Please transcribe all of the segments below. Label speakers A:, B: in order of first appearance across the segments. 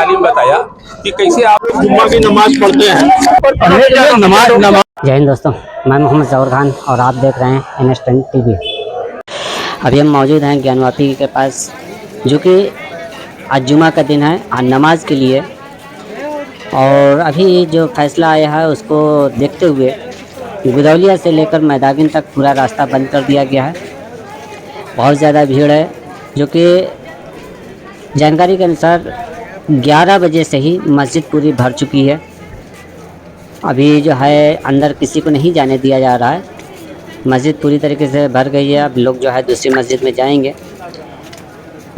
A: तालीम बताया कि कैसे आप जुम्मा की नमाज पढ़ते हैं।
B: जय हिंद दोस्तों, मैं मोहम्मद जौहर खान और आप देख रहे हैं NS10 TV। अभी हम मौजूद हैं ज्ञानवापी के पास, जो कि आज जुमा का दिन है, आज नमाज के लिए। और अभी जो फैसला आया है उसको देखते हुए गुदौलिया से लेकर मैदागिन तक पूरा रास्ता बंद कर दिया गया है। बहुत ज़्यादा भीड़ है, जो कि जानकारी के अनुसार 11 बजे से ही मस्जिद पूरी भर चुकी है। अभी जो है अंदर किसी को नहीं जाने दिया जा रहा है, मस्जिद पूरी तरीके से भर गई है। अब लोग जो है दूसरी मस्जिद में जाएंगे।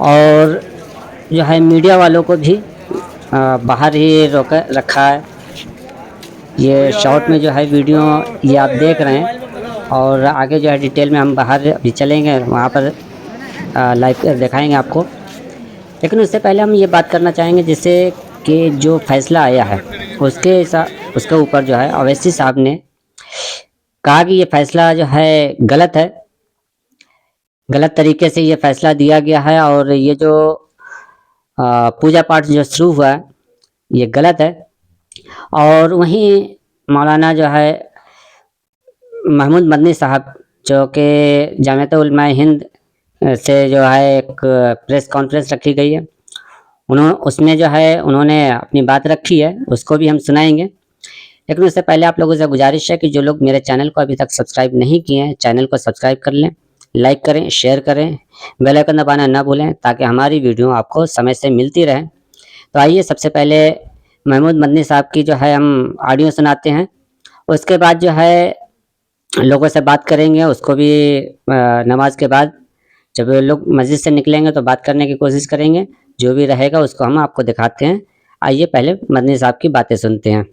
B: और जो है मीडिया वालों को भी बाहर ही रोक रखा है। ये शॉर्ट में जो है वीडियो ये आप देख रहे हैं, और आगे जो है डिटेल में हम बाहर अभी चलेंगे, वहाँ पर लाइव दिखाएंगे आपको। लेकिन उससे पहले हम ये बात करना चाहेंगे जिससे कि जो फैसला आया है उसके ऊपर जो है अवैसी साहब ने कहा कि ये फैसला जो है गलत है, गलत तरीके से ये फैसला दिया गया है, और ये जो पूजा पाठ जो शुरू हुआ है ये गलत है। और वहीं मौलाना जो है महमूद मदनी साहब, जो कि जामियत उलमा हिंद से जो है एक प्रेस कॉन्फ्रेंस रखी गई है, उसमें जो है उन्होंने अपनी बात रखी है, उसको भी हम सुनाएंगे। लेकिन उससे पहले आप लोगों से गुजारिश है कि जो लोग मेरे चैनल को अभी तक सब्सक्राइब नहीं किए हैं, चैनल को सब्सक्राइब कर लें, लाइक करें, शेयर करें, बेल आइकन दबाना ना भूलें, ताकि हमारी वीडियो आपको समय से मिलती रहे। तो आइए सबसे पहले महमूद मदनी साहब की जो है हम ऑडियो सुनाते हैं। उसके बाद जो है लोगों से बात करेंगे, उसको भी नमाज के बाद जब लोग मस्जिद से निकलेंगे तो बात करने की कोशिश करेंगे। जो भी रहेगा उसको हम आपको दिखाते हैं। आइए पहले मदनी साहब की बातें सुनते हैं।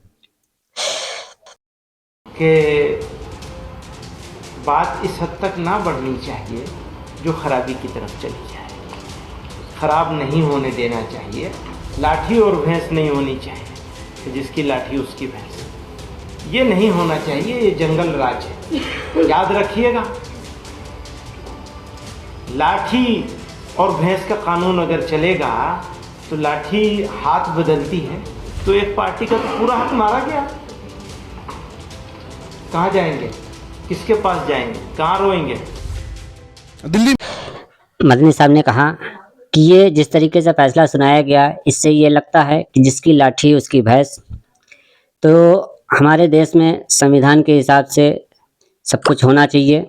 C: कि बात इस हद तक ना बढ़नी चाहिए जो खराबी की तरफ चली जाए। ख़राब नहीं होने देना चाहिए। लाठी और भैंस नहीं होनी चाहिए कि जिसकी लाठी उसकी भैंस, ये नहीं होना चाहिए। ये जंगल राज है, याद रखिएगा। लाठी और भैंस का कानून अगर चलेगा तो लाठी हाथ बदलती है, तो एक पार्टी का तो पूरा हाथ मारा गया। कहाँ जाएंगे, किसके पास जाएंगे, कहाँ रोएंगे?
B: दिल्ली। मदनी साहब ने कहा कि ये जिस तरीके से फैसला सुनाया गया, इससे ये लगता है कि जिसकी लाठी उसकी भैंस। तो हमारे देश में संविधान के हिसाब से सब कुछ होना चाहिए,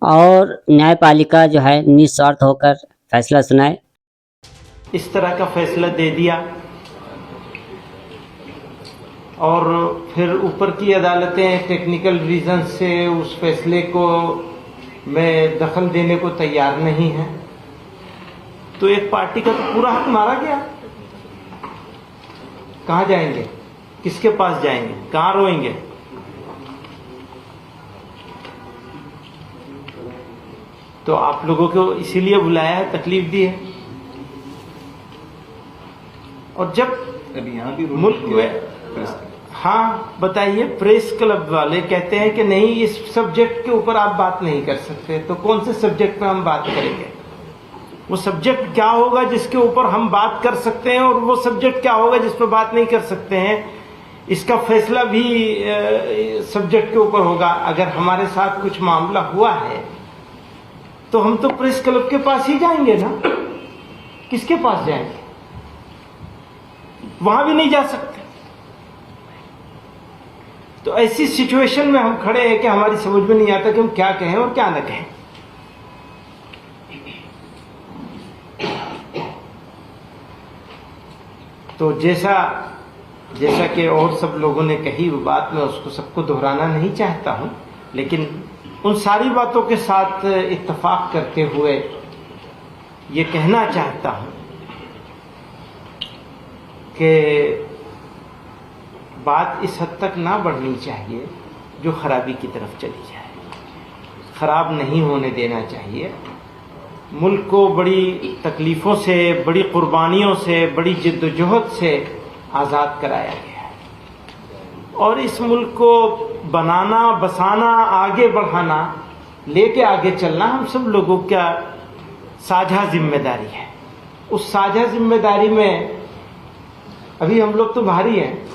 B: और न्यायपालिका जो है निस्वार्थ होकर फैसला सुनाए।
C: इस तरह का फैसला दे दिया, और फिर ऊपर की अदालतें टेक्निकल रीजन से उस फैसले को में दखल देने को तैयार नहीं है, तो एक पार्टी का तो पूरा हक मारा गया। कहाँ जाएंगे, किसके पास जाएंगे, कहाँ रोएंगे? तो आप लोगों को इसीलिए बुलाया है, तकलीफ दी है। और जब
D: अभी यहाँ भी
C: मुल्क में, हाँ बताइए, प्रेस क्लब वाले कहते हैं कि नहीं, इस सब्जेक्ट के ऊपर आप बात नहीं कर सकते, तो कौन से सब्जेक्ट पे हम बात करेंगे? वो सब्जेक्ट क्या होगा जिसके ऊपर हम बात कर सकते हैं, और वो सब्जेक्ट क्या होगा जिस पर बात नहीं कर सकते हैं? इसका फैसला भी सब्जेक्ट के ऊपर होगा। अगर हमारे साथ कुछ मामला हुआ है तो हम तो प्रेस क्लब के पास ही जाएंगे ना, किसके पास जाएंगे? वहां भी नहीं जा सकते। तो ऐसी सिचुएशन में हम खड़े हैं कि हमारी समझ में नहीं आता कि हम क्या कहें और क्या न कहें। तो जैसा कि और सब लोगों ने कही वो बात, मैं उसको सबको दोहराना नहीं चाहता हूं, लेकिन उन सारी बातों के साथ इत्तेफाक करते हुए ये कहना चाहता हूं कि बात इस हद तक ना बढ़नी चाहिए जो खराबी की तरफ चली जाए। ख़राब नहीं होने देना चाहिए। मुल्क को बड़ी तकलीफ़ों से, बड़ी कुर्बानियों से, बड़ी जिद्दोजहद से आज़ाद कराया गया है, और इस मुल्क को बनाना, बसाना, आगे बढ़ाना, लेके आगे चलना हम सब लोगों का साझा जिम्मेदारी है। उस साझा जिम्मेदारी में अभी हम लोग तो भारी हैं,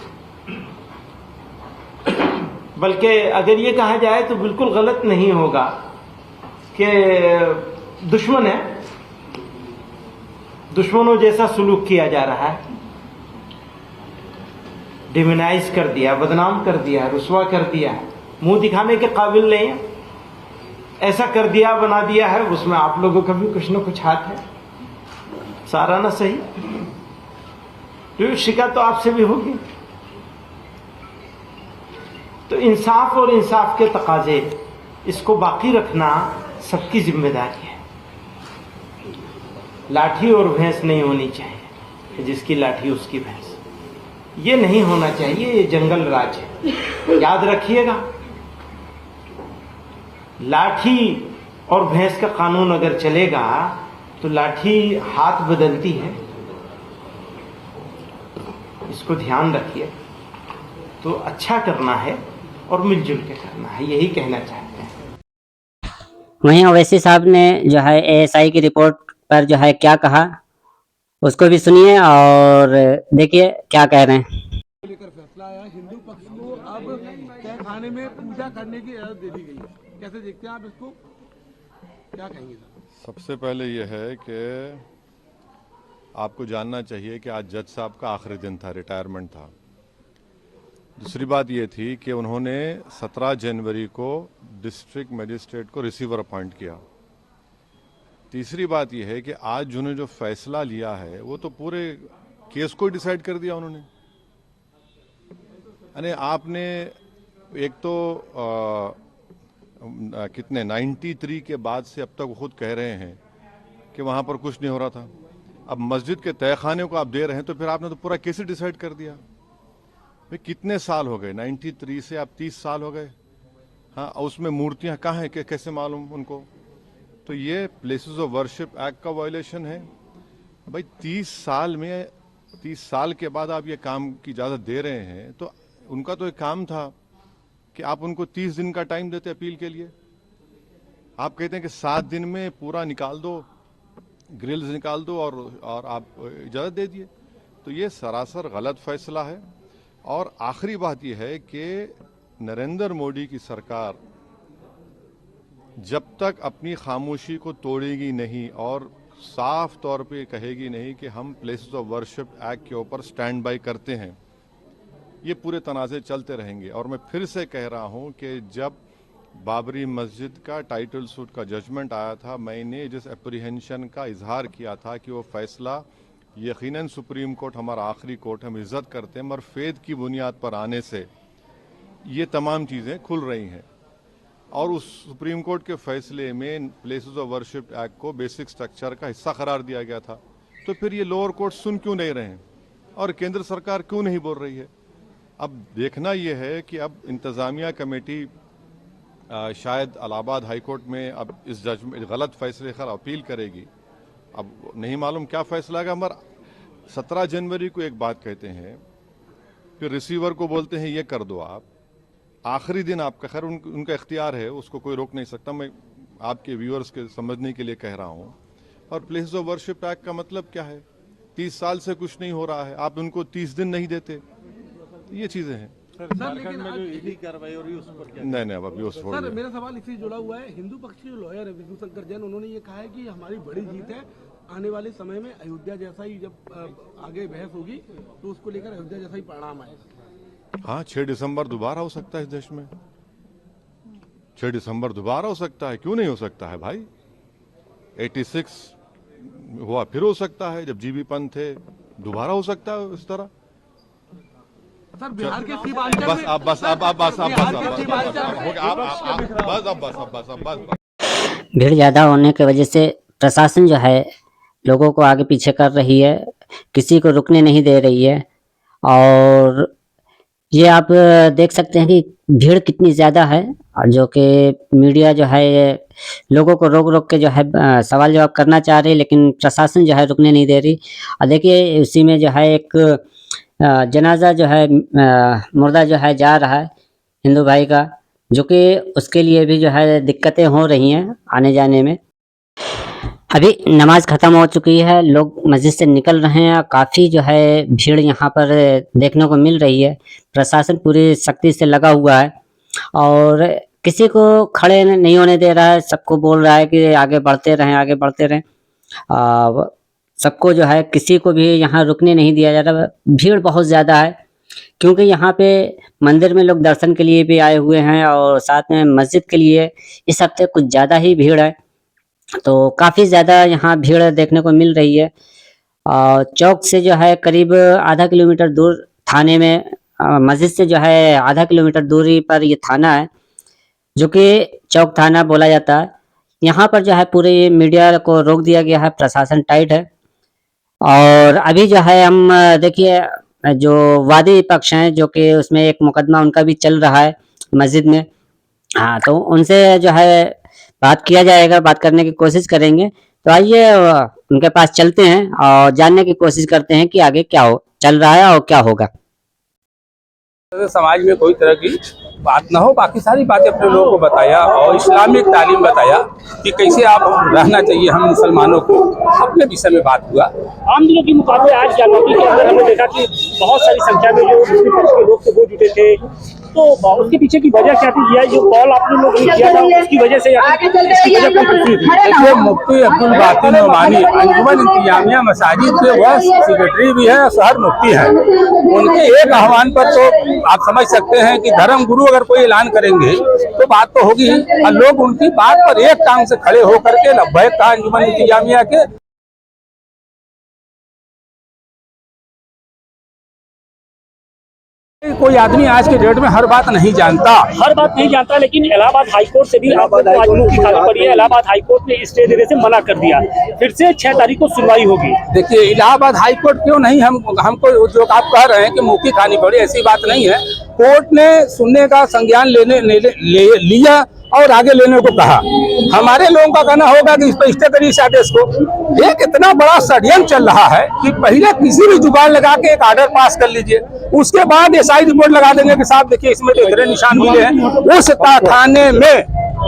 C: बल्कि अगर ये कहा जाए तो बिल्कुल गलत नहीं होगा कि दुश्मन है, दुश्मनों जैसा सुलूक किया जा रहा है, डिमोनाइज कर दिया, बदनाम कर दिया, रुस्वा कर दिया, मुंह दिखाने के काबिल नहीं है, ऐसा कर दिया, बना दिया है। उसमें आप लोगों का भी कुछ ना कुछ हाथ है, सारा ना सही, तो शिकायत तो आपसे भी होगी। तो इंसाफ और इंसाफ के तकाजे, इसको बाकी रखना सबकी जिम्मेदारी है। लाठी और भैंस नहीं होनी चाहिए, जिसकी लाठी उसकी भैंस, ये नहीं होना चाहिए। ये जंगल राज है, याद रखिएगा। लाठी और भैंस का कानून अगर चलेगा तो लाठी हाथ बदलती है, इसको ध्यान रखिए। तो अच्छा करना है और मिलजुल के करना है, यही कहना चाहते हैं।
B: वहीं ओवैसी साहब ने जो है एएसआई की रिपोर्ट पर जो है क्या कहा, उसको भी सुनिए और देखिए क्या कह रहे हैं।
D: लेकर फैसला आया, हिंदू पक्ष को अब तहखाने में पूजा करने की इजाजत दे दी गई है। कैसे देखते हैं आप इसको, क्या कहेंगे सर?
E: सबसे पहले यह है कि आपको जानना चाहिए कि आज जज साहब का आखिरी दिन था, रिटायरमेंट था। दूसरी बात यह थी कि उन्होंने 17 जनवरी को डिस्ट्रिक्ट मजिस्ट्रेट को रिसीवर अपॉइंट किया। तीसरी बात यह है कि आज जिन्होंने जो फैसला लिया है वो तो पूरे केस को डिसाइड कर दिया उन्होंने। यानी आपने एक तो कितने 93 के बाद से अब तक खुद कह रहे हैं कि वहां पर कुछ नहीं हो रहा था। अब मस्जिद के तहखाने को आप दे रहे हैं तो फिर आपने तो पूरा केस ही डिसाइड कर दिया। भाई कितने साल हो गए, 93 से आप 30 साल हो गए। हाँ, उसमें मूर्तियां कहाँ हैं, कैसे मालूम उनको? तो ये प्लेसेस ऑफ वर्शिप एक्ट का वायलेशन है। भाई 30 साल में, 30 साल के बाद आप ये काम की इजाजत दे रहे हैं, तो उनका तो एक काम था कि आप उनको 30 दिन का टाइम देते अपील के लिए। आप कहते हैं कि 7 दिन में पूरा निकाल दो, ग्रिल्स निकाल दो और आप इजाजत दे दिए। तो ये सरासर गलत फैसला है। और आखिरी बात यह है कि नरेंद्र मोदी की सरकार जब तक अपनी खामोशी को तोड़ेगी नहीं और साफ तौर पे कहेगी नहीं कि हम प्लेसेस ऑफ वर्शिप एक्ट के ऊपर स्टैंड बाय करते हैं, ये पूरे तनाज़े चलते रहेंगे। और मैं फिर से कह रहा हूं कि जब बाबरी मस्जिद का टाइटल सूट का जजमेंट आया था, मैंने जिस एप्रीहेंशन का इजहार किया था कि वो फैसला यकीनन सुप्रीम कोर्ट हमारा आखिरी कोर्ट, हम इज्जत करते हैं, मगर फेद की बुनियाद पर आने से ये तमाम चीज़ें खुल रही हैं। और उस सुप्रीम कोर्ट के फैसले में प्लेसेस ऑफ वर्शिप एक्ट को बेसिक स्ट्रक्चर का हिस्सा करार दिया गया था। तो फिर ये लोअर कोर्ट सुन क्यों नहीं रहे हैं और केंद्र सरकार क्यों नहीं बोल रही है? अब देखना यह है कि अब इंतजामिया कमेटी शायद इलाहाबाद हाई कोर्ट में अब इस जजमेंट गलत फैसले पर अपील करेगी। अब नहीं मालूम क्या फैसला है, मगर 17 जनवरी को एक बात कहते हैं, फिर रिसीवर को बोलते हैं ये कर दो आप, आखिरी दिन आपका, खैर उनका इख्तियार है, उसको कोई रोक नहीं सकता। मैं आपके व्यूअर्स के समझने के लिए कह रहा हूं। और प्लेसेस ऑफ वर्शिप एक्ट का मतलब क्या है? 30 साल से कुछ नहीं हो रहा है, आप उनको 30 दिन नहीं देते, ये चीजें हैं।
D: लेकिन में जो ईडी कार्रवाई हो रही है उस पर क्या?
E: नहीं अब अभी उस
D: सर, मेरा सवाल इससे जुड़ा हुआ है। हिंदू पक्ष के जो लॉयर है विष्णु शंकर जैन, उन्होंने ये कहा है कि हमारी बड़ी जीत है, आने वाले समय में अयोध्या जैसा ही जब आगे बहस होगी तो उसको लेकर अयोध्या जैसा ही परिणाम आएगा।
E: हाँ, 6 दिसंबर दोबारा हो सकता है इस देश में, 6 दिसंबर दोबारा हो सकता है, क्यों नहीं हो सकता है भाई? 86 हुआ, फिर हो सकता है, जब जीबी पंत थे, दोबारा हो सकता है इस तरह।
D: सर, बिहार के सीमांचल
E: बस
D: में-
E: अब बस अब बस
D: बिहार के सीमांचल में-
B: भीड़ ज़्यादा होने की वजह से प्रशासन जो है लोगों को आगे पीछे कर रही है, किसी को रुकने नहीं दे रही है। और ये आप देख सकते हैं कि भीड़ कितनी ज़्यादा है, जो कि मीडिया जो है लोगों को रोक रोक के जो है सवाल जवाब करना चाह रही है, लेकिन प्रशासन जो है रुकने नहीं दे रही। और देखिए उसी में जो है एक जनाजा जो है मुर्दा जो है जा रहा है हिंदू भाई का, जो कि उसके लिए भी जो है दिक्कतें हो रही हैं आने जाने में। अभी नमाज ख़त्म हो चुकी है, लोग मस्जिद से निकल रहे हैं। काफ़ी जो है भीड़ यहाँ पर देखने को मिल रही है। प्रशासन पूरी सख्ती से लगा हुआ है और किसी को खड़े नहीं होने दे रहा है। सबको बोल रहा है कि आगे बढ़ते रहें, आगे बढ़ते रहें। सबको जो है, किसी को भी यहाँ रुकने नहीं दिया जा रहा। भीड़ बहुत ज़्यादा है क्योंकि यहाँ पे मंदिर में लोग दर्शन के लिए भी आए हुए हैं और साथ में मस्जिद के लिए इस हफ्ते कुछ ज़्यादा ही भीड़ है। तो काफ़ी ज़्यादा यहाँ भीड़ देखने को मिल रही है। चौक से जो है करीब आधा किलोमीटर दूर थाने में, मस्जिद से जो है आधा किलोमीटर दूरी पर ये थाना है जो कि चौक थाना बोला जाता है। यहाँ पर जो है पूरे मीडिया को रोक दिया गया है, प्रशासन टाइट है। और अभी जो है हम देखिए जो वादी पक्ष हैं, जो कि उसमें एक मुकदमा उनका भी चल रहा है मस्जिद में। हाँ, तो उनसे जो है बात किया जाएगा, बात करने की कोशिश करेंगे। तो आइए उनके पास चलते हैं और जानने की कोशिश करते हैं कि आगे क्या चल रहा है और क्या होगा।
A: समाज में कोई तरह की बात ना हो, बाकी सारी बातें अपने लोगों को बताया और इस्लामिक तालीम बताया कि कैसे आप रहना चाहिए हम मुसलमानों को। अपने विषय में बात हुआ।
F: आम दिनों के मुकाबले आज जागृति के अंदर हमने देखा कि बहुत सारी संख्या में जो मुस्लिम पक्ष के लोग थे वो जुटे थे। तो उसके पीछे की वजह क्या थी? जो कॉल आपने लोग ने किया था उसकी वजह से
A: देखिए, मुफ्ती अब्दुल बातिन नुमानी अंजुमन इंतजामिया मसाजिद के वह सेक्रेटरी भी है, शहर मुफ्ती हैं। उनके एक आह्वान पर तो आप समझ सकते हैं कि धर्म गुरु अगर कोई ऐलान करेंगे तो बात तो होगी। और लोग उनकी बात पर एक टांग से खड़े होकर के लब्बैक कहा अंजुमन इंतजामिया के। कोई आदमी आज के डेट में हर बात नहीं जानता,
F: लेकिन इलाहाबाद हाईकोर्ट से भी आपको आज मुक्ति खानी पड़ी है। इलाहाबाद हाईकोर्ट ने स्टे देने से मना कर दिया। फिर से 6 तारीख को सुनवाई होगी।
A: देखिए, इलाहाबाद हाईकोर्ट क्यों नहीं, हमको जो आप कह रहे हैं कि मुक्ति खानी पड़ी, ऐसी बात नहीं है। कोर्ट ने सुनने का संज्ञान लिया और आगे लेने को कहा। हमारे लोगों का कहना होगा कि इस पर स्टे करिए इस आदेश को। एक इतना बड़ा षड्यंत्र चल रहा है कि पहले किसी भी जुबान लगा के एक आर्डर पास कर लीजिए, उसके बाद एसआई रिपोर्ट लगा देंगे कि साहब देखिए इसमें तो इतने निशान मिले हैं। उस थाने में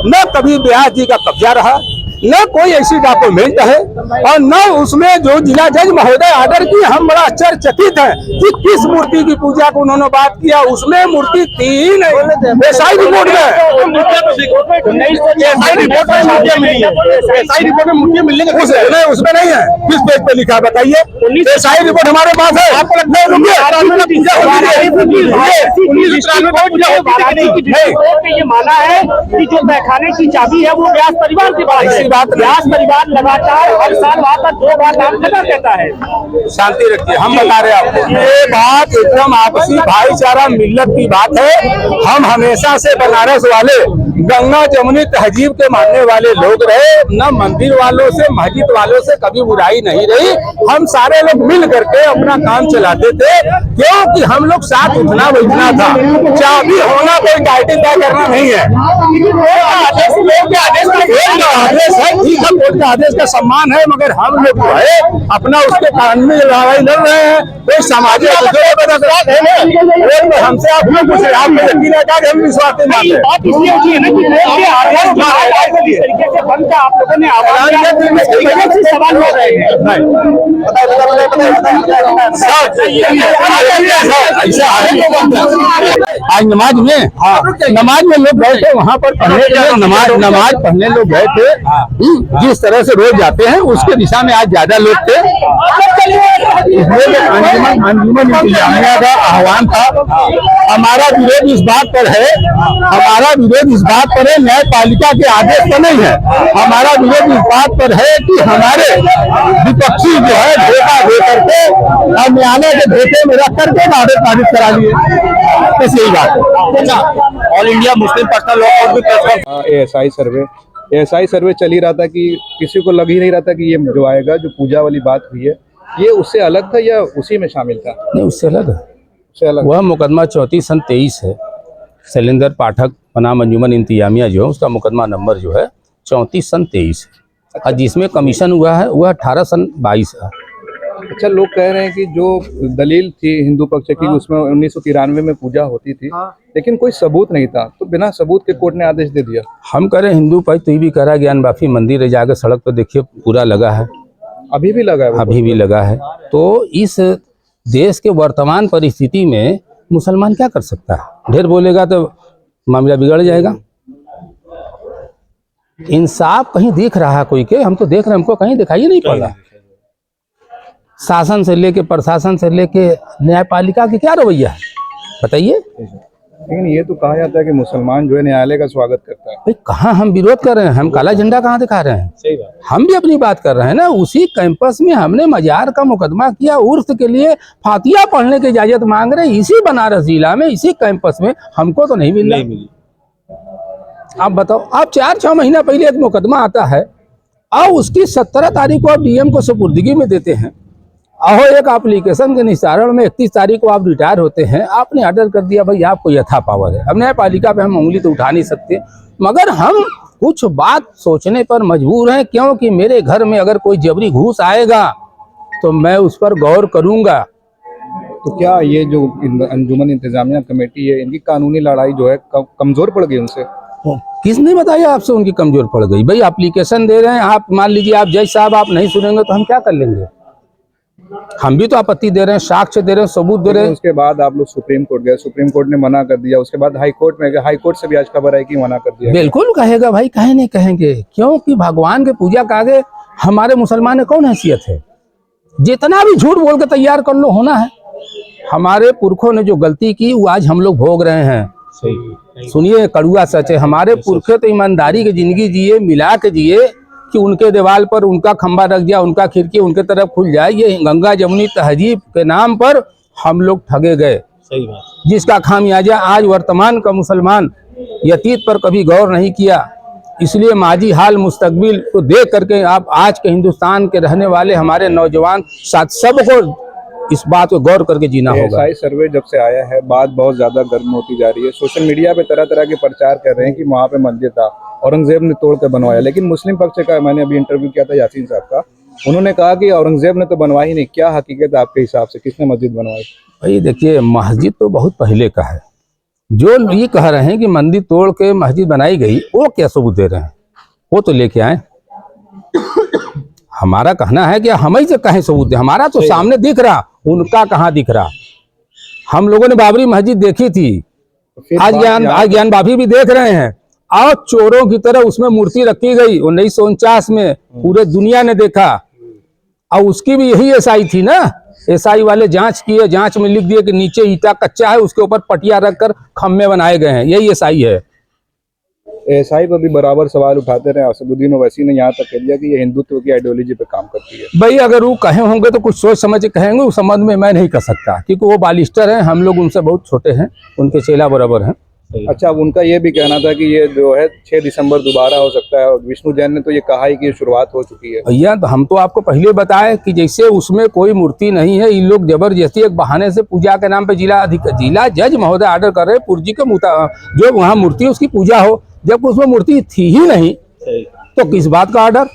A: न कभी ब्याज जी का कब्जा रहा, न कोई ऐसी डॉक्यूमेंट है और न उसमें जो जिला जज महोदय ऑर्डर की, हम बड़ा आश्चर्यचकित हैं कि किस मूर्ति की पूजा को उन्होंने बात किया। उसमें मूर्ति 3 एसआई रिपोर्ट में उसमें नहीं है। किस पेज पे लिखा बताइए? एसआई रिपोर्ट हमारे पास है।
F: ये माना है कि जो तहखाने की चाबी है वो व्यास परिवार के पास है। व्यास परिवार लगातार हर साल वहाँ पर 2 बार नाम खत्म कहता है।
A: शांति रखिए, हम बता रहे हैं आपको। ये बात एकदम आपसी भाईचारा मिल्लत की बात है। हम हमेशा से बनारस वाले गंगा जमुनी तहजीब के मानने वाले लोग रहे। न मंदिर वालों से मस्जिद वालों से कभी बुराई नहीं रही। हम सारे लोग मिल करके अपना काम चलाते थे क्योंकि हम लोग साथ उठना बैठना था। चाबी होना कोई टाइटिल तय करना नहीं है। आदेश है, ठीक है, कोर्ट के आदेश का सम्मान है, मगर हम लोग जो है अपना उसके कानूनी लड़ाई लड़ रहे हैं। कोई सामाजिक हमसे आप लोग कुछ आपको यकीन है कि हम विश्वास नहीं मानते।
F: इसलिए होती है ना कि तरीके से बंद का आप लोगों ने आवाज सवाल हो रहे हैं।
A: आज नमाज में, हाँ, नमाज में लोग गए थे वहाँ पर पढ़ने के लिए, नमाज पढ़ने लोग गए थे। जिस तरह से रोज जाते हैं उसके दिशा में आज ज्यादा लोग थे। इसलिए अंजुमन इंतजामिया का आह्वान था। हमारा विरोध इस बात पर है, न्यायपालिका के आदेश पर नहीं है। हमारा विरोध इस बात पर है कि हमारे विपक्षी जो है धोखा दे करके और न्यायालय के धोखे में रख करके आदेश पारित करा लिए। बस यही बात।
G: All India Muslim personal law code में एएसआई सर्वे चल ही रहा था कि किसी को लग ही नहीं रहा था कि ये जो आएगा, जो पूजा वाली बात हुई है, ये उससे अलग था या उसी में शामिल था?
A: नहीं, उससे अलग है।
G: उससे अलग
A: वह मुकदमा 34/23 है। शैलेंद्र पाठक बनाम अंजुमन इंतजामिया जो है उसका मुकदमा नंबर जो है 34/23 है। और जिसमें कमीशन हुआ है वह 18/22 है।
G: अच्छा, लोग कह रहे हैं कि जो दलील थी हिंदू पक्ष की उसमें 1993 में पूजा होती थी, लेकिन कोई सबूत नहीं था, तो बिना सबूत के कोर्ट ने आदेश दे दिया।
A: हम कह रहे हैं हिंदू पक्ष तो ये भी कह रहा है ज्ञान वापी मंदिर है, जाकर सड़क पर देखिए पूरा लगा है,
G: अभी भी लगा है वो
A: अभी भी लगा है। तो इस देश के वर्तमान परिस्थिति में मुसलमान क्या कर सकता है? ढेर बोलेगा तो मामला बिगड़ जाएगा। इंसाफ कहीं दिख रहा है कोई के? हम तो देख रहे हैं, हमको कहीं दिखाई नहीं पड़ रहा। शासन से लेके प्रशासन से लेके न्यायपालिका की क्या रवैया है बताइए?
G: लेकिन ये तो कहा जाता है कि मुसलमान जो है न्यायालय का स्वागत करता है।
A: भाई कहाँ हम विरोध कर रहे हैं? हम काला झंडा कहाँ दिखा रहे हैं?
F: सही बात।
A: हम भी अपनी बात कर रहे हैं ना। उसी कैंपस में हमने मजार का मुकदमा किया, उर्स के लिए फातिया पढ़ने की इजाजत मांग रहे, इसी बनारस जिला में, इसी कैंपस में। हमको तो नहीं मिल रहा। आप बताओ, आप 4-6 महीना पहले एक मुकदमा आता है और उसकी 17 तारीख को आप डीएम को सुपुर्दगी में देते हैं, और एक एप्लीकेशन के निस्तारण में 31 तारीख को आप रिटायर होते हैं। आपने ऑर्डर कर दिया, भाई आपको यथा पावर है। अब न्यायपालिका पे हम उंगली तो उठा नहीं सकते, मगर हम कुछ बात सोचने पर मजबूर हैं, क्योंकि मेरे घर में अगर कोई जबरी घूस आएगा तो मैं उस पर गौर करूंगा।
G: तो क्या ये जो अंजुमन इंतजामिया कमेटी है, इनकी कानूनी लड़ाई जो है कमजोर पड़ गई उनसे?
A: किसने बताया आपसे उनकी कमजोर पड़ गई? भाई एप्लीकेशन दे रहे हैं आप, मान लीजिए आप जज साहब आप नहीं सुनेंगे तो हम क्या कर लेंगे? हम भी तो आपत्ति दे रहे हैं, साक्ष्य दे रहे हैं, सबूत दे रहे हैं।
G: उसके बाद आप लोग सुप्रीम कोर्ट गए, सुप्रीम कोर्ट ने मना कर दिया, उसके बाद हाई कोर्ट में गए, हाई कोर्ट से भी आज खबर आई कि मना कर दिया।
A: बिल्कुल कहेगा भाई, कहे नहीं कहेंगे, क्योंकि भगवान के पूजा के आगे हमारे मुसलमान में कौन हैसियत है? जितना भी झूठ बोल के तैयार कर लो, होना है। हमारे पुरखों ने जो गलती की वो आज हम लोग भोग रहे हैं। सुनिए, कड़ुआ सच है। हमारे पुरखे तो ईमानदारी की जिंदगी जिए, मिला के जिए कि उनके दीवार पर उनका खंबा रख दिया, उनका खिड़की उनके तरफ खुल जाए। ये गंगा जमुनी तहजीब के नाम पर हम लोग ठगे गए।
F: सही बात।
A: जिसका खामियाजा आज वर्तमान का मुसलमान यतीत पर कभी गौर नहीं किया। इसलिए माजी हाल मुस्तकबिल को देख करके आप आज के हिंदुस्तान के रहने वाले हमारे नौजवान साथ सबको इस बात को गौर करके जीना होगा।
G: एएसआई सर्वे जब से आया है, बात बहुत ज्यादा गर्म होती जा रही है। सोशल मीडिया पे तरह तरह के प्रचार कर रहे हैं कि वहाँ पे मंदिर था, औरंगजेब ने तोड़ कर बनवाया। लेकिन मुस्लिम पक्ष का मैंने अभी इंटरव्यू किया था यासीन साहब का, उन्होंने कहा कि औरंगजेब ने तो बनवाई नहीं। क्या हकीकत है आपके हिसाब से, किसने मस्जिद बनवाई?
A: भाई देखिए, मस्जिद तो बहुत पहले का है। जो ये कह रहे हैं कि मंदिर तोड़ के मस्जिद बनाई गई, वो क्या सबूत दे रहे हैं? वो तो लेके आए। हमारा कहना है कि हम ही से कहें सबूत दे। हमारा तो सामने दिख रहा, उनका कहाँ दिख रहा। हम लोगों ने बाबरी मस्जिद देखी थी, आज ज्ञान वापी भी देख रहे हैं, और चोरों की तरह उसमें मूर्ति रखी गई 1949 में, पूरे दुनिया ने देखा। और उसकी भी यही एसआई थी ना। एसआई वाले जांच किए, जांच में लिख दिए कि नीचे ईटा कच्चा है, उसके ऊपर पटिया रखकर खम्भे बनाए गए हैं। यही एसआई है।
G: एएसआई पर भी बराबर सवाल उठाते रहे असदुद्दीन ओवैसी ने, यहाँ तक कह दिया कि ये हिंदुत्व की आइडियोलॉजी पे काम करती है।
A: भाई अगर वो कहे होंगे तो कुछ सोच समझ के कहेंगे, उस संबंध में मैं नहीं कर सकता, क्योंकि वो बालिस्टर हैं, हम लोग उनसे बहुत छोटे हैं, उनके चेला बराबर हैं।
G: अच्छा, अब उनका ये भी कहना था कि ये जो है 6 दिसंबर दोबारा हो सकता है, और विष्णु जैन ने तो ये कहा ही कि ये शुरुआत हो चुकी है।
A: भैया तो हम तो आपको पहले बताए कि जैसे उसमें कोई मूर्ति नहीं है, इन लोग जबरदस्ती एक बहाने से पूजा के नाम पे जिला जज महोदय ऑर्डर कर रहे हैं पुरजी के जो वहाँ मूर्ति उसकी पूजा हो, जब उसमें मूर्ति थी ही नहीं तो किस बात का ऑर्डर?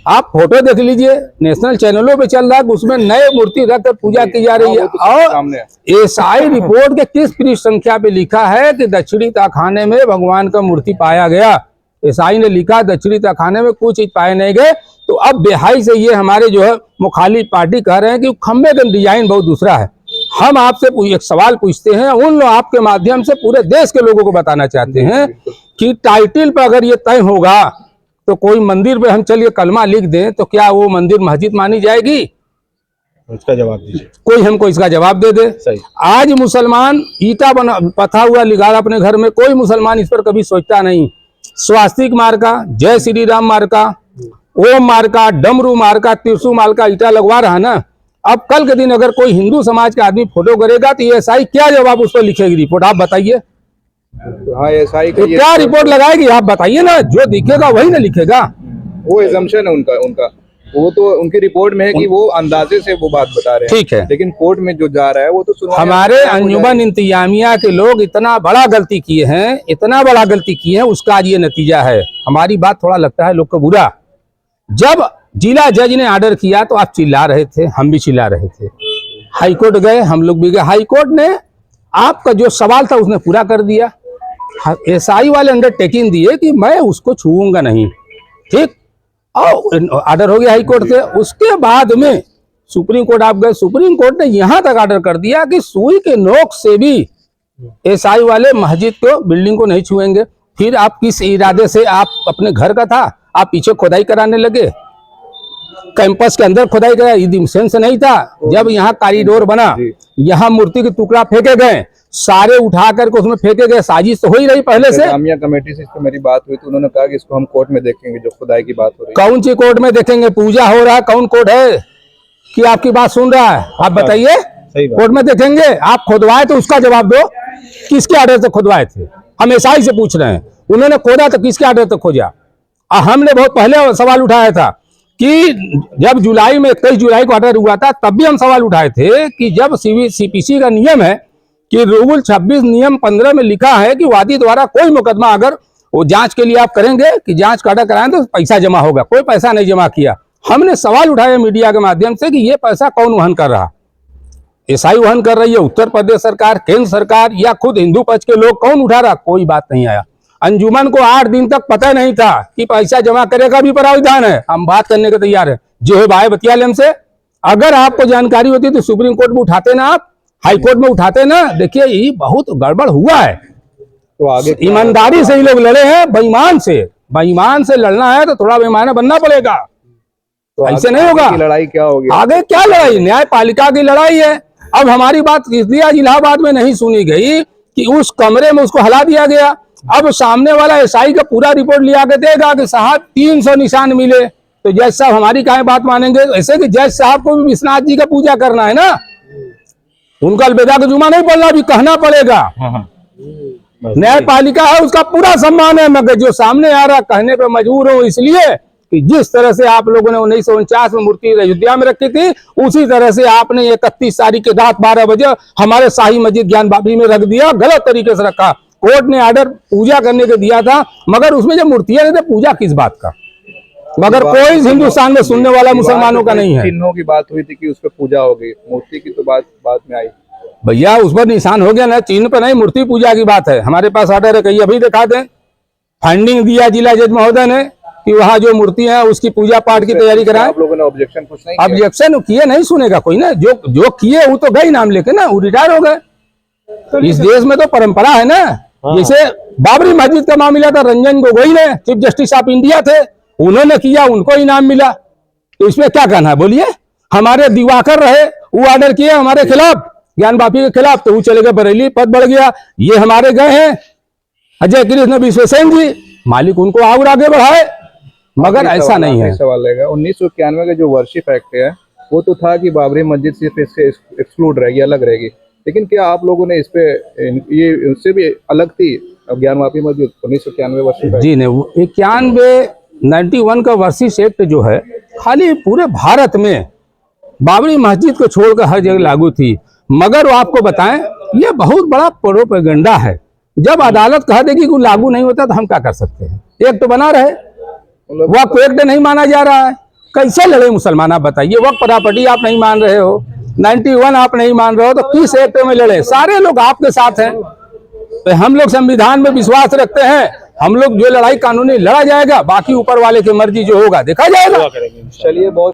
A: आप फोटो देख लीजिए, नेशनल चैनलों पे चल रहा है, उसमें नए मूर्ति रखकर पूजा की जा रही है। और एएसआई रिपोर्ट के किस पृष्ठ संख्या पे लिखा है कि दक्षिणी तहखाने में भगवान का मूर्ति पाया गया? एएसआई ने लिखा दक्षिणी तहखाने में कुछ चीज पाए नहीं गए। तो अब बेहाई से ये हमारे जो है मुखालिफ पार्टी कह रहे हैं कि खम्बे का डिजाइन बहुत दूसरा है। हम आपसे एक सवाल पूछते हैं, उन लोग आपके माध्यम से पूरे देश के लोगों को बताना चाहते हैं कि टाइटल पर अगर ये तय होगा तो कोई मंदिर पे हम चलिए कलमा लिख दें तो क्या वो मंदिर मस्जिद मानी जाएगी?
F: इसका जवाब दीजिए,
A: कोई हमको इसका जवाब दे दे।
F: सही।
A: आज मुसलमान ईटा बना पथा हुआ लिगाड़ अपने घर में, कोई मुसलमान इस पर कभी सोचता नहीं। स्वास्तिक मार्का, जय श्री राम मार्का, ओम मार्का, डमरू मार्का, त्रिशूल मार्का ईटा लगवा रहा ना। अब कल के दिन अगर कोई हिंदू समाज का आदमी फोटो करेगा तो ये एएसआई क्या जवाब उस पर लिखेगी रिपोर्ट? आप बताइए।
G: हाँ, एएसआई
A: तो क्या रिपोर्ट लगाएगी? आप बताइए ना, जो दिखेगा वही ना लिखेगा।
G: वो एजम्पशन है उनका वो तो उनकी रिपोर्ट में है कि वो अंदाजे से वो बात बता रहे हैं।
A: ठीक है,
G: लेकिन कोर्ट में जो जा रहा है वो तो
A: हमारे अंजुमन इंतजामिया के लोग इतना बड़ा गलती किए हैं, इतना बड़ा गलती किए हैं, उसका आज ये नतीजा है। हमारी बात थोड़ा लगता है लोग को बुरा। जब जिला जज ने ऑर्डर किया तो आप चिल्ला रहे थे, हम भी चिल्ला रहे थे। हाईकोर्ट गए, हम लोग भी गए। हाईकोर्ट ने आपका जो सवाल था उसने पूरा कर दिया। एसआई वाले अंडरटेकिंग दिए कि मैं उसको छूऊंगा नहीं, ठीक, और ऑर्डर हो गया हाईकोर्ट से। उसके बाद में सुप्रीम कोर्ट आप गए, सुप्रीम कोर्ट ने यहां तक ऑर्डर कर दिया कि सुई के नोक से भी एसआई वाले मस्जिद को, बिल्डिंग को नहीं छुएंगे। फिर आप किस इरादे से, आप अपने घर का था, आप पीछे खुदाई कराने लगे, कैंपस के अंदर खुदाई करा, ये सेंस नहीं था। जब यहाँ कॉरिडोर बना, यहाँ मूर्ति के टुकड़ा फेंके गए, सारे उठा करके उसमें फेंके गए। साजिश तो हो ही रही पहले से।
G: जामिया कमेटी से मेरी बात हुई तो उन्होंने कहा कि इसको हम कोर्ट में देखेंगे, जो खुदाई की बात हो रही है।
A: कौन सी कोर्ट में देखेंगे? पूजा हो रहा है, कौन कोर्ट है कि आपकी बात सुन रहा है? आप बताइए, कोर्ट में देखेंगे? आप खुदवाए तो उसका जवाब दो, किसके आर्डर से खुदवाए थे? हम एसआई से पूछ रहे हैं, उन्होंने खोदा तो किसके आर्डर से खोजा? हमने बहुत पहले सवाल उठाया था कि जब जुलाई में 21 जुलाई को ऑर्डर हुआ था, तब भी हम सवाल उठाए थे कि जब सीपीसी का नियम है कि रूल 26 नियम 15 में लिखा है कि वादी द्वारा कोई मुकदमा अगर वो जांच के लिए आप करेंगे कि जांच का ऑर्डर कराएं तो पैसा जमा होगा, कोई पैसा नहीं जमा किया। हमने सवाल उठाया मीडिया के माध्यम से कि ये पैसा कौन वहन कर रहा? एसआई वहन कर रही है, उत्तर प्रदेश सरकार, केंद्र सरकार, या खुद हिंदू पक्ष के लोग? कौन उठा रहा? कोई बात नहीं आया। अंजुमन को 8 दिन तक पता नहीं था कि पैसा जमा करेगा भी प्रावधान है। हम बात करने के तैयार है, जो है भाई बतिया लेम से। अगर आपको जानकारी होती तो सुप्रीम कोर्ट में उठाते ना, आप हाईकोर्ट में उठाते ना। देखिए ये बहुत गड़बड़ हुआ है।
G: तो आगे
A: ईमानदारी से ही लोग लड़े हैं, बेईमान से लड़ना है तो थोड़ा बेईमान बनना पड़ेगा, तो ऐसे नहीं होगा।
G: लड़ाई क्या होगी
A: आगे? क्या लड़ाई? न्यायपालिका की लड़ाई है। अब हमारी बात इसलिए आज इलाहाबाद में नहीं सुनी गई कि उस कमरे में उसको हला दिया गया। अब सामने वाला एसआई का पूरा रिपोर्ट लिया के देगा कि साहब 300 निशान मिले, तो जज साहब हमारी काहे बात मानेंगे? ऐसे कि जज साहब को भी विश्वनाथ जी का पूजा करना है ना, उनका अलविदा का जुमा नहीं पढ़ना, भी कहना पड़ेगा। न्यायपालिका है, उसका पूरा सम्मान है, मगर जो सामने आ रहा कहने पे मजबूर हो, इसलिए कि जिस तरह से आप लोगों ने 1949 में मूर्ति अयोध्या में रखी थी, उसी तरह से आपने 31 तारीख की रात 12 बजे हमारे शाही मस्जिद ज्ञान बाबी में रख दिया, गलत तरीके से रखा। कोर्ट ने ऑर्डर पूजा करने के दिया था, मगर उसमें जब मूर्तियां नहीं थे, पूजा किस बात का? मगर कोई हिंदुस्तान में सुनने वाला मुसलमानों का नहीं है।
G: चिन्हों की बात हुई थी कि उस पर पूजा हो गई, मूर्ति की तो बात बाद में आई।
A: भैया उस पर निशान हो गया ना, चिन्ह पे नहीं, मूर्ति पूजा की बात है। हमारे पास ऑर्डर है, कहीं अभी दिखा दें। फंडिंग दिया जिला जज महोदय ने कि वहाँ जो मूर्ति है उसकी पूजा पाठ की तैयारी कराएं।
G: आप लोगों ने ऑब्जेक्शन कुछ नहीं?
A: ऑब्जेक्शन किए नहीं, सुनेगा कोई ना। जो किए वो तो गए नाम लेके ना, वो रिटायर हो गए। इस देश में तो परंपरा है ना। जैसे बाबरी मस्जिद का मामला था, रंजन गोगोई ने, चीफ जस्टिस ऑफ इंडिया थे, उन्होंने किया, उनको इनाम मिला, तो इसमें क्या कहना है बोलिए? हमारे दिवाकर रहे, वो ऑर्डर किए हमारे खिलाफ, ज्ञान बापी के खिलाफ, तो वो चले गए बरेली, पद बढ़ गया। ये हमारे गए हैं अजय कृष्ण विश्वसेन जी, मालिक उनको और आगे बढ़ाए, मगर ऐसा नहीं है।
G: सवाल रहेगा 1991 का जो वर्शिप एक्ट है, वो तो था कि बाबरी मस्जिद सिर्फ इससे एक्सक्लूड रहेगी, अलग रहेगी, लेकिन क्या आप लोगों ने इस पे ये उससे भी अलग थी ज्ञान वापी मस्जिद 1991 वर्षिप?
A: जी नहीं, 91 का वर्षिप एक्ट जो है खाली पूरे भारत में बाबरी मस्जिद को छोड़कर हर जगह लागू थी। मगर वो आपको बताएं, ये बहुत बड़ा प्रोपेगेंडा है। जब अदालत कह देगी कि लागू नहीं होता तो हम क्या कर सकते हैं? एक्ट तो बना रहे, वक्फ एक्ट नहीं माना जा रहा है, कैसे लड़े मुसलमान? आप बताइए, वक्फ प्रॉपर्टी आप नहीं मान रहे हो, 91 आप नहीं मान रहे हो, तो किस एक्ट में लड़े? सारे लोग आपके साथ हैं। तो हम लोग संविधान में विश्वास रखते हैं, हम लोग जो लड़ाई कानूनी लड़ा जाएगा, बाकी ऊपर वाले की मर्जी जो होगा देखा जाएगा।
G: चलिए बहुत